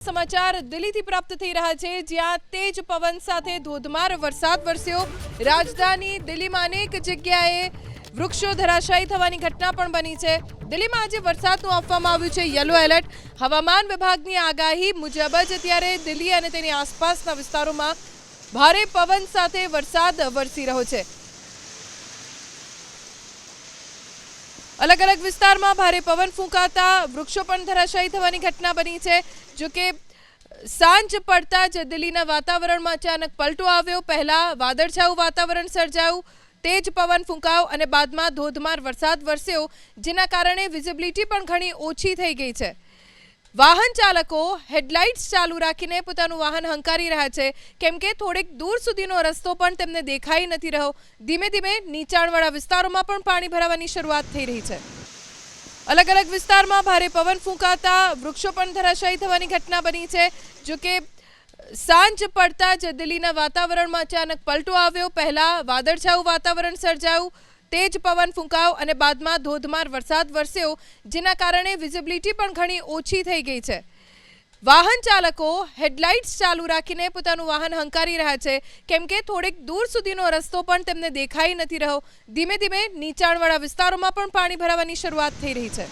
સમાચાર દિલ્હીથી પ્રાપ્ત થઈ રહ્યા છે, જ્યાં તેજ પવન સાથે ધોધમાર વરસાદ વરસ્યો। રાજધાની દિલ્હીમાં અનેક જગ્યાએ વૃક્ષો ધરાશાયી થવાની ઘટના પણ બની છે। દિલ્હીમાં આજે વરસાદનું આપવામાં આવ્યું છે યલો એલર્ટ। હવામાન વિભાગની આગાહી મુજબ જ અત્યારે દિલ્હી અને તેની આસપાસના વિસ્તારોમાં ભારે પવન સાથે વરસાદ વરસી રહ્યો છે। अलग अलग विस्तार में भारे पवन फूंकाता वृक्षों पर धराशायी थवानी घटना बनी है। जो कि सांज पड़ता ज दिल्लीना वातावरण में अचानक पलटो आव्यो। पहला वादळछायु वातावरण सर्जायु, तेज पवन फूंकायो अने बादमां धोधमार वरसाद वरस्यो, जेना कारणे विजिबिलिटी पण घणी ओछी थई गई है। वाहन चालको हेडलाइट्स चालू राखीने पोतानुं वाहन हंकारी रह्या छे, केम के थोड़ेक दूर सुधीनो रस्तो पण तेमने देखाई नथी रह्यो। धीमे धीमे नीचाणवाळा विस्तारोमां पण पाणी भरावानी शरूआत थई रही छे। अलग अलग विस्तार में भारे पवन फूंकाता वृक्षों पर धराशायी थवानी घटना बनी है। जो कि सांज पड़ता ज दिल्लीना वातावरण में अचानक पलटो आव्यो। पहला वादळछायु वातावरण सर्जायु, तेज पवन फूंकायो अने बादमां धोधमार वरसाद वरस्यो, जेना कारणे विजिबिलिटी पण घणी ओछी थई गई है। वाहन चालको हेडलाइट्स चालू राखीने पोतानुं वाहन हंकारी रह्या छे, केम के थोड़ेक दूर सुधीनो रस्तो पण तेमने देखाई नथी रह्यो। धीमे धीमे नीचाणवाळा विस्तारोमां पण पाणी भरावानी शरूआत थई रही है।